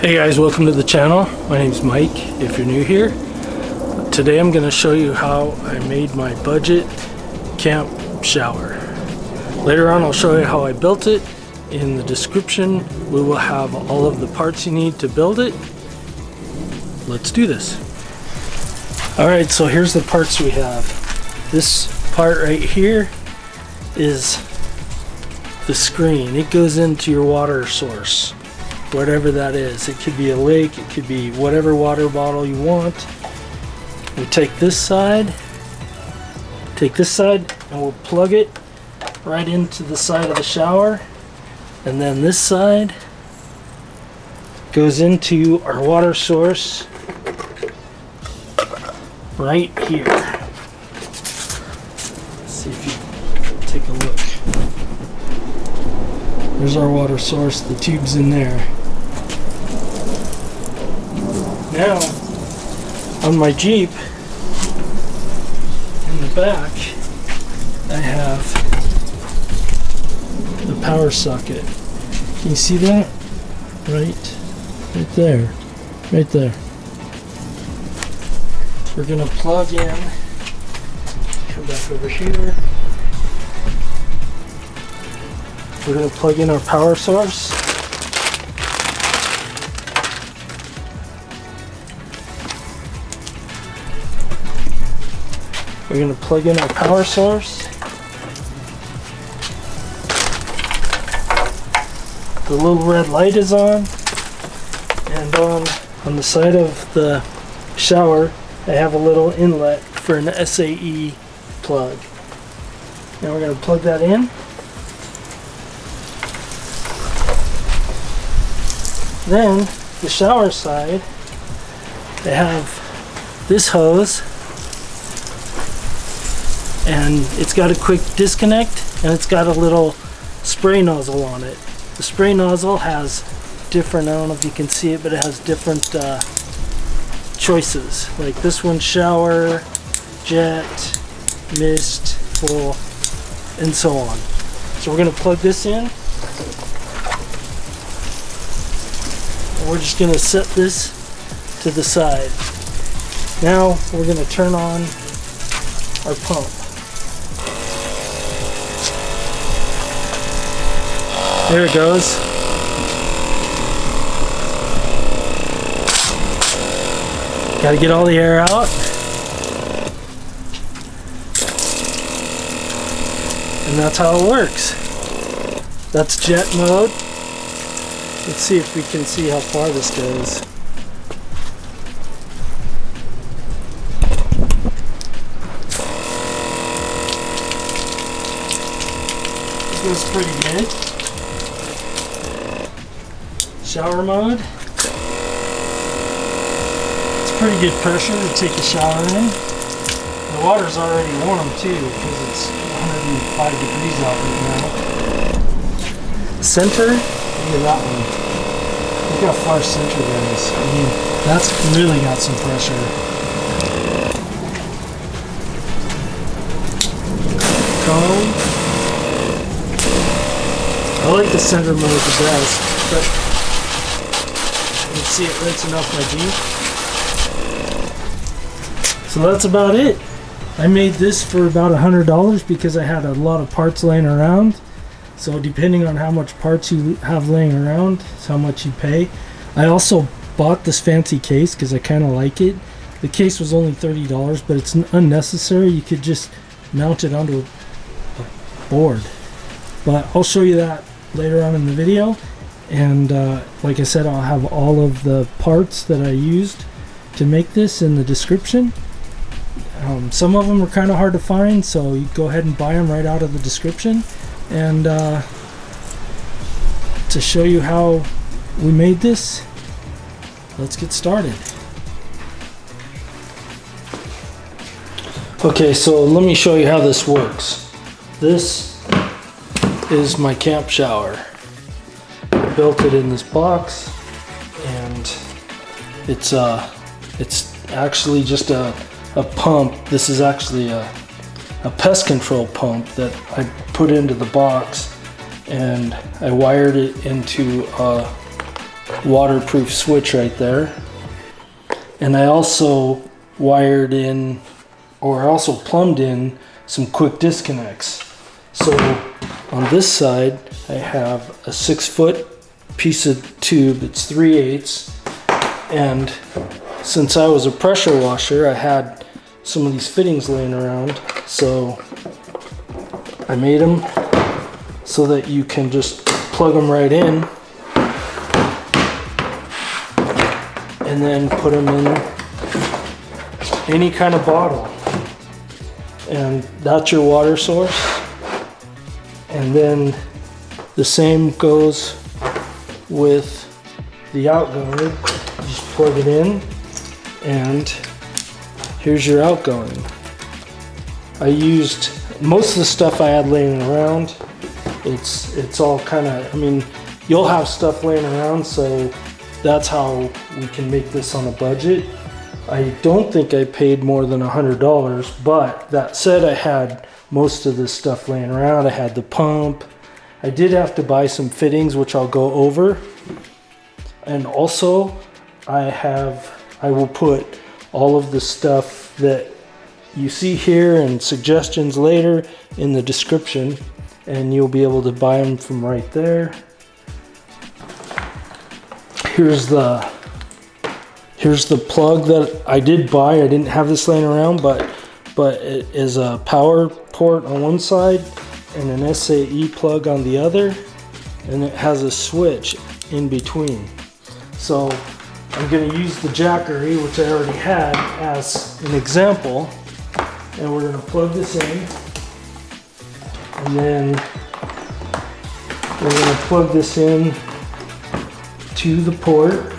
Hey guys, welcome to the channel. My name's Mike, if you're new here. Today I'm going to show you how I made my budget camp shower. Later on I'll show you how I built it. In the description we will have all of the parts you need to build it. Let's do this. Alright, so here's the parts we have. This part right here is the screen. It goes into your water source, whatever that is. It could be a lake, it could be whatever water bottle you want. We take this side, and we'll plug it right into the side of the shower, and then this side goes into our water source right here. Let's see if you take a look. There's our water source, the tube's in there. Now, on my Jeep, in the back, I have the power socket. Can you see that? Right there. Right there. We're gonna plug in, come back over here. We're going to plug in our power source. We're going to plug in our power source. The little red light is on. And on the side of the shower, I have a little inlet for an SAE plug. Now we're going to plug that in. Then, the shower side, they have this hose, and it's got a quick disconnect, and it's got a little spray nozzle on it. The spray nozzle has different, I don't know if you can see it, but it has different choices. Like this one, shower, jet, mist, full, and so on. So we're going to plug this in. We're just going to set this to the side. Now we're going to turn on our pump. There it goes. Got to get all the air out. And that's how it works. That's jet mode. Let's see if we can see how far this goes. It goes pretty good. Shower mode. It's pretty good pressure to take a shower in. The water's already warm too because it's 105 degrees out right now. Center. Look at that one. Look how far center that is. I mean, that's really got some pressure. Comb. I like the center mode the best, but you can see it rinsing off my Jeep. So that's about it. I made this for about $100 because I had a lot of parts laying around. So depending on how much parts you have laying around, it's how much you pay. I also bought this fancy case because I kind of like it. The case was only $30, but it's unnecessary. You could just mount it onto a board. But I'll show you that later on in the video. And like I said, I'll have all of the parts that I used to make this in the description. Some of them are kind of hard to find, so you go ahead and buy them right out of the description. And to show you how we made this, let's get started. Okay, so let me show you how this works. This is my camp shower. I built it in this box, and it's actually just a pump. This is actually a pest control pump that I put into the box, and I wired it into waterproof switch right there. And I also wired in, or I also plumbed in some quick disconnects. So on this side, I have a 6-foot piece of tube. It's 3/8, and since I was a pressure washer, I had some of these fittings laying around, so I made them so that you can just plug them right in and then put them in any kind of bottle, and that's your water source. And then the same goes with the outgoing. Just plug it in and here's your outgoing. I used most of the stuff I had laying around. It's all kind of, I mean, you'll have stuff laying around, so that's how we can make this on a budget. I don't think I paid more than $100, but that said, I had most of this stuff laying around. I had the pump. I did have to buy some fittings, which I'll go over. And also, I will put all of the stuff that you see here and suggestions later in the description, and you'll be able to buy them from right there. Here's the plug that I did buy. I didn't have this laying around, but it is a power port on one side and an SAE plug on the other, and it has a switch in between. So I'm going to use the Jackery, which I already had, as an example, and we're going to plug this in, and then we're going to plug this in to the port.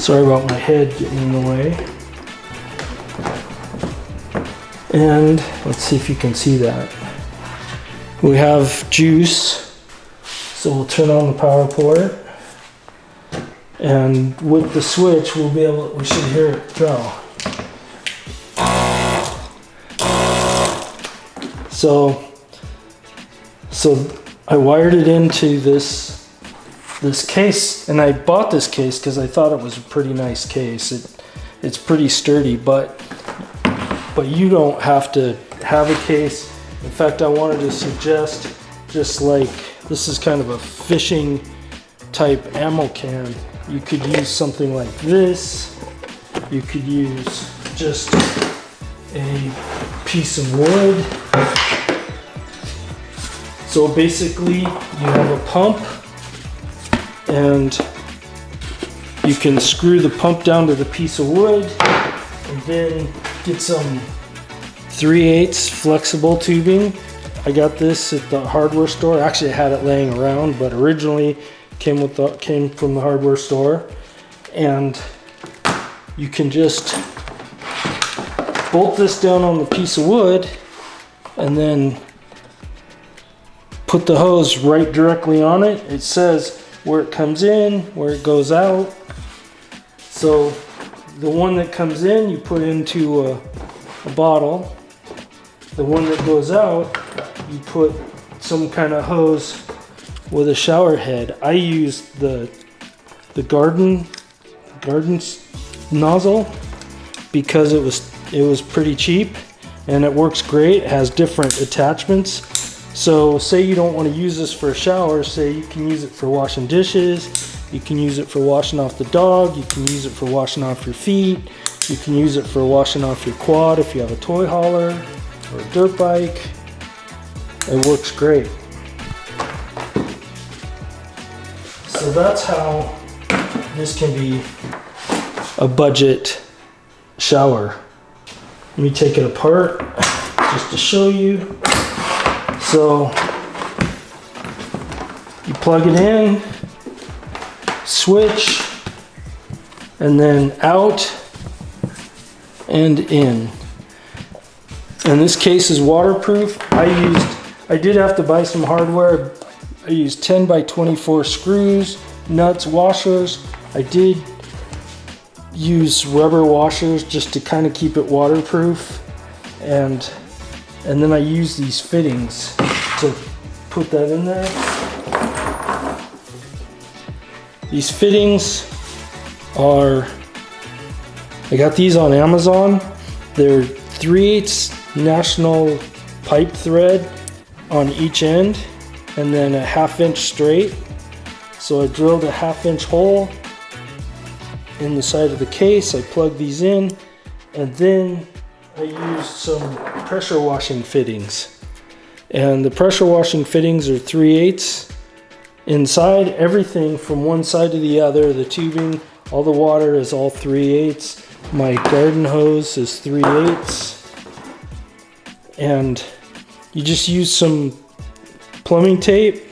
Sorry about my head getting in the way. And let's see if you can see that. We have juice, so we'll turn on the power port. And with the switch, we should hear it go. So I wired it into this case, and I bought this case because I thought it was a pretty nice case. It's pretty sturdy, but you don't have to have a case. In fact, I wanted to suggest, just like this is kind of a fishing type ammo can, you could use something like this. You could use just a piece of wood. So basically, you have a pump, and you can screw the pump down to the piece of wood, and then get some 3/8 flexible tubing. I got this at the hardware store. Actually, I had it laying around, but originally came from the hardware store. And you can just bolt this down on the piece of wood, and then put the hose right directly on it. It says where it comes in, where it goes out. So the one that comes in, you put into a bottle. The one that goes out, you put some kind of hose with a shower head. I used the garden nozzle because it was pretty cheap, and it works great. It has different attachments. So say you don't want to use this for a shower, say you can use it for washing dishes, you can use it for washing off the dog, you can use it for washing off your feet, you can use it for washing off your quad if you have a toy hauler or a dirt bike. It works great. So that's how this can be a budget shower. Let me take it apart just to show you. So you plug it in, switch, and then out and in. And this case is waterproof. I did have to buy some hardware. I used 10 by 24 screws, nuts, washers. I did use rubber washers just to kind of keep it waterproof. And then I use these fittings to put that in there. These fittings are, I got these on Amazon. They're 3/8 national pipe thread on each end, and then a 1/2 inch straight. So I drilled a 1/2 inch hole in the side of the case. I plugged these in, and then I used some pressure washing fittings. And the pressure washing fittings are 3/8 inside. Everything from one side to the other, the tubing, all the water is all 3/8. My garden hose is 3/8. And you just use some plumbing tape,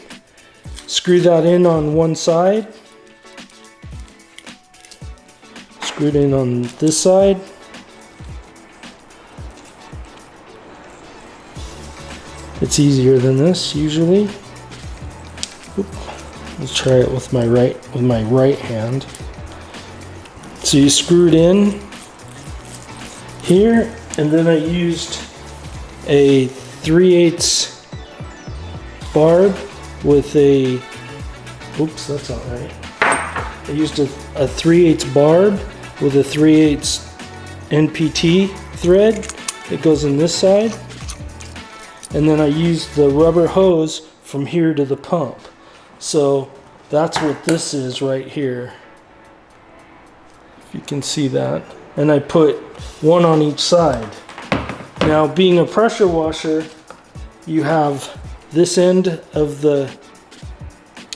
screw that in on one side, screw it in on this side, it's easier than this usually. Let's try it with my right hand. So you screw it in here, and then I used a 3/8 barb with a, oops, that's not right. I used a 3/8 barb with a 3/8 NPT thread that goes in this side. And then I used the rubber hose from here to the pump. So that's what this is right here. If you can see that. And I put one on each side. Now, being a pressure washer, you have this end of the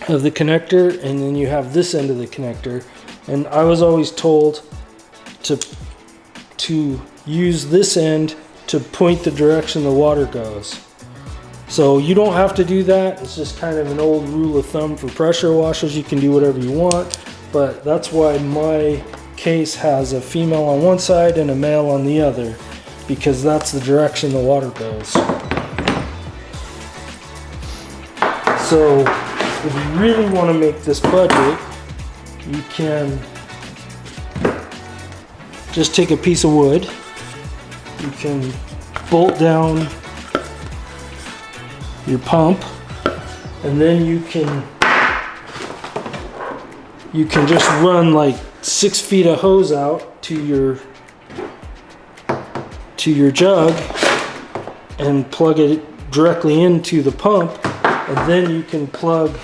connector, and then you have this end of the connector. And I was always told to use this end to point the direction the water goes. So you don't have to do that. It's just kind of an old rule of thumb for pressure washers. You can do whatever you want, but that's why my case has a female on one side and a male on the other, because that's the direction the water goes. So if you really want to make this budget, you can just take a piece of wood. You can bolt down your pump, and then you can just run like 6 feet of hose out to your jug and plug it directly into the pump, and then you can plug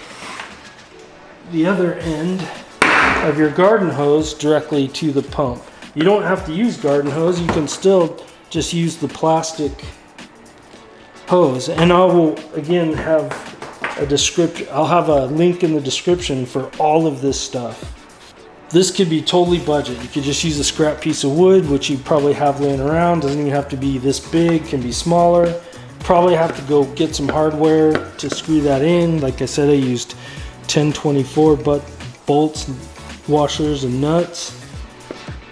the other end of your garden hose directly to the pump. You don't have to use garden hose. You can still just use the plastic hose. And I will again have a description. I'll have a link in the description for all of this stuff. This could be totally budget. You could just use a scrap piece of wood, which you probably have laying around. Doesn't even have to be this big, can be smaller. Probably have to go get some hardware to screw that in. Like I said, I used 1024 bolts, washers, and nuts.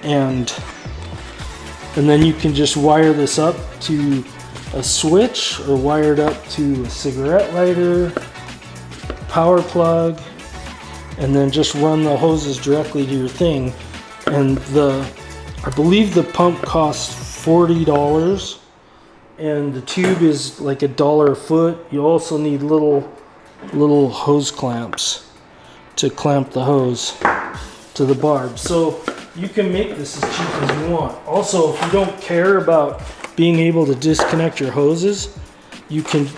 And then you can just wire this up to a switch, or wire it up to a cigarette lighter, power plug, and then just run the hoses directly to your thing. And I believe the pump costs $40, and the tube is like $1 a foot. You also need little hose clamps to clamp the hose to the barb. So you can make this as cheap as you want. Also, if you don't care about being able to disconnect your hoses, you can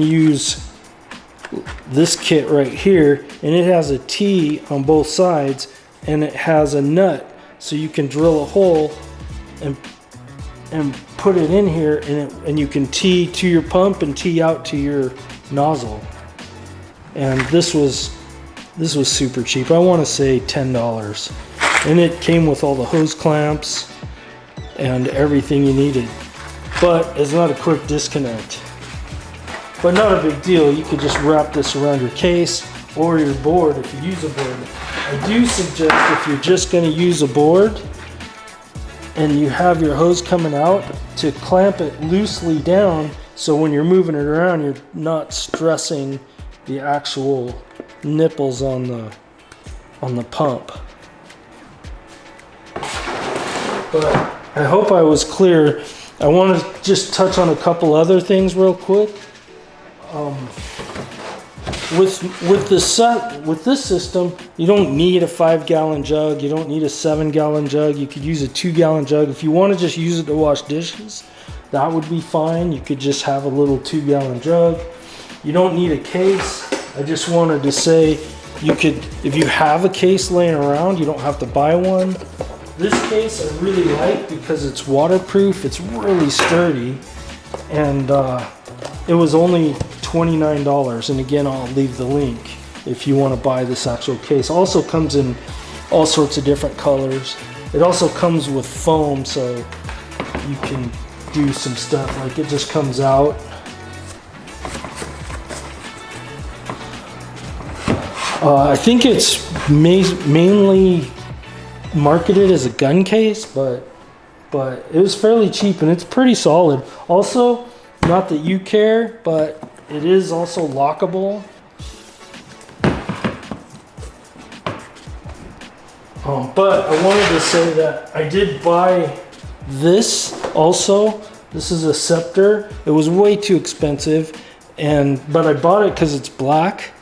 use this kit right here, and it has a T on both sides, and it has a nut, so you can drill a hole and put it in here, and you can tee to your pump and tee out to your nozzle. And this was super cheap. I want to say $10, and it came with all the hose clamps and everything you needed. But it's not a quick disconnect. But not a big deal. You could just wrap this around your case or your board if you use a board. I do suggest, if you're just going to use a board and you have your hose coming out, to clamp it loosely down, so when you're moving it around, you're not stressing the actual nipples on the pump. But I hope I was clear. I want to just touch on a couple other things real quick. with this system, you don't need a 5-gallon jug. You don't need a 7-gallon jug. You could use a 2-gallon jug. If you want to just use it to wash dishes, that would be fine. You could just have a little 2-gallon jug. You don't need a case. I just wanted to say, you could, if you have a case laying around, you don't have to buy one. This case I really like because it's waterproof. It's really sturdy, and it was only $29. And again, I'll leave the link if you want to buy this actual case. Also comes in all sorts of different colors. It also comes with foam, so you can do some stuff like it just comes out. I think it's mainly marketed as a gun case, but it was fairly cheap and it's pretty solid. Also, not that you care, but it is also lockable. But I wanted to say that I did buy this also. This is a scepter. It was way too expensive, but I bought it because it's black.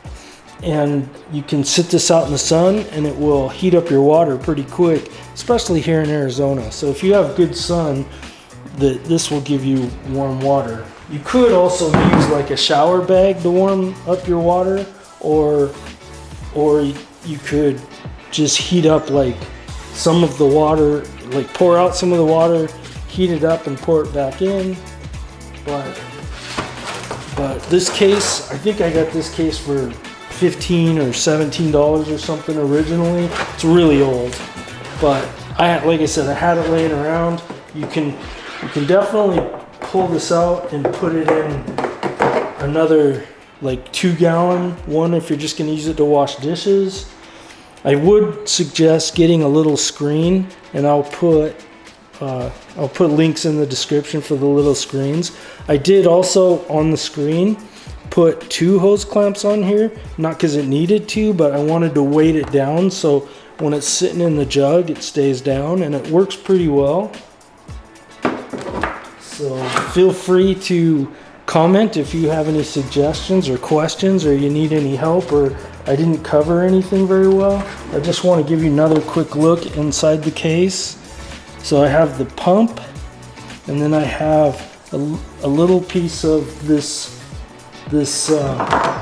And you can sit this out in the sun and it will heat up your water pretty quick, especially here in Arizona. So if you have good sun, this will give you warm water. You could also use like a shower bag to warm up your water, or you could just heat up like some of the water, like pour out some of the water, heat it up and pour it back in. But this case, I think I got this case for $15 or $17 or something originally. It's really old, but like I said, I had it laying around. You can definitely pull this out and put it in another like 2-gallon one if you're just going to use it to wash dishes. I would suggest getting a little screen, and I'll put links in the description for the little screens. I did also on the screen put 2 hose clamps on here, not because it needed to, but I wanted to weight it down so when it's sitting in the jug it stays down, and it works pretty well. So feel free to comment if you have any suggestions or questions, or you need any help, or I didn't cover anything very well. I just want to give you another quick look inside the case. So I have the pump, and then I have a little piece of this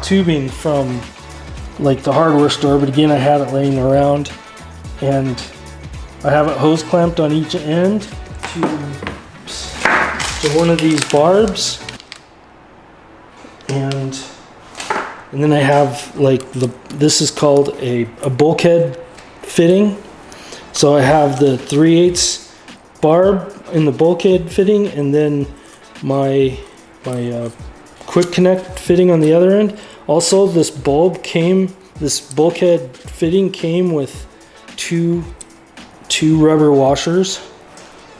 tubing from like the hardware store, but again I had it laying around, and I have it hose clamped on each end to one of these barbs, and then I have like this is called a bulkhead fitting. So I have the 3/8 barb in the bulkhead fitting, and then my quick connect fitting on the other end. Also, this bulkhead fitting came with two rubber washers.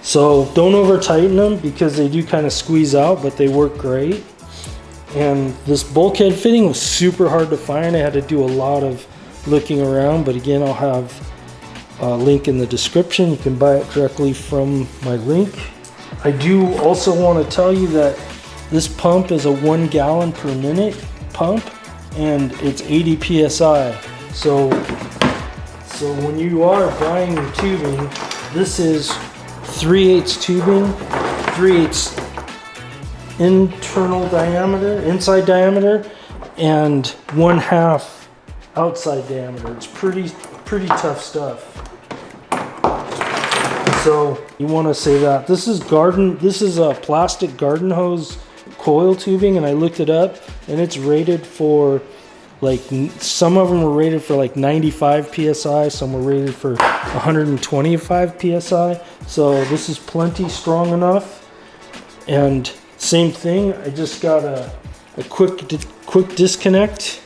So don't over tighten them because they do kind of squeeze out, but they work great. And this bulkhead fitting was super hard to find. I had to do a lot of looking around, but again, I'll have a link in the description. You can buy it directly from my link. I do also want to tell you that this pump is a 1 gallon per minute pump, and it's 80 psi. So when you are buying your tubing, this is 3/8 tubing, 3/8 internal diameter, inside diameter, and 1/2 outside diameter. It's pretty tough stuff. So you want to say that this is a plastic garden hose coil tubing, and I looked it up, and it's rated for like, some of them were rated for like 95 psi, some were rated for 125 psi. So this is plenty strong enough. And same thing, I just got a quick disconnect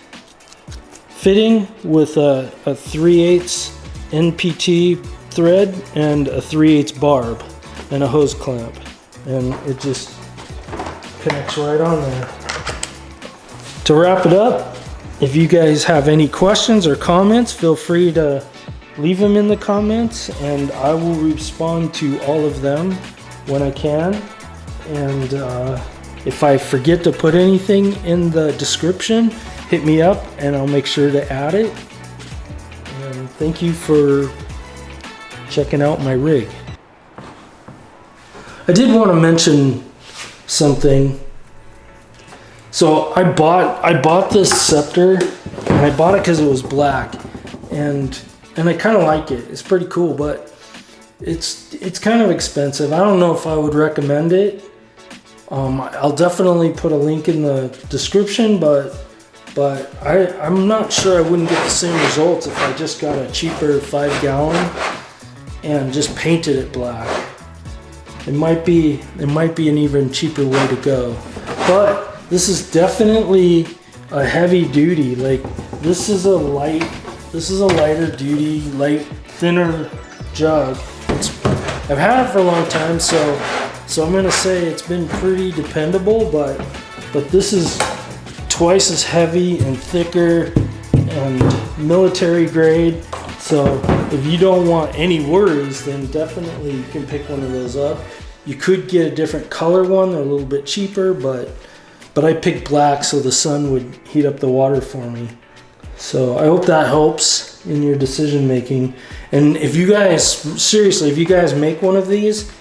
fitting with a 3/8 NPT thread and a 3/8 barb and a hose clamp, and it just connects right on there. To wrap it up, if you guys have any questions or comments, feel free to leave them in the comments, and I will respond to all of them when I can. And if I forget to put anything in the description, hit me up and I'll make sure to add it. And thank you for checking out my rig. I did want to mention something. So I bought this scepter, and I bought it because it was black, and I kind of like it. It's pretty cool, but it's kind of expensive. I don't know if I would recommend it. I'll definitely put a link in the description, but I'm not sure I wouldn't get the same results if I just got a cheaper 5-gallon and just painted it black. It might be an even cheaper way to go. But this is definitely a heavy duty. Like this is a lighter duty, thinner jug. I've had it for a long time, so I'm gonna say it's been pretty dependable, but this is twice as heavy and thicker and military grade. So if you don't want any worries, then definitely you can pick one of those up. You could get a different color one, they're a little bit cheaper, but I picked black so the sun would heat up the water for me. So I hope that helps in your decision making. And if you guys, seriously, if you guys make one of these,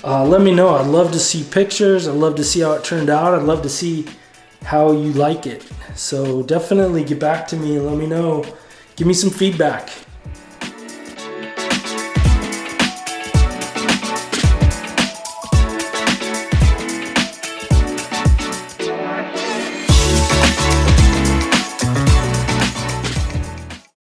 let me know. I'd love to see pictures. I'd love to see how it turned out. I'd love to see how you like it. So definitely get back to me and let me know. Give me some feedback.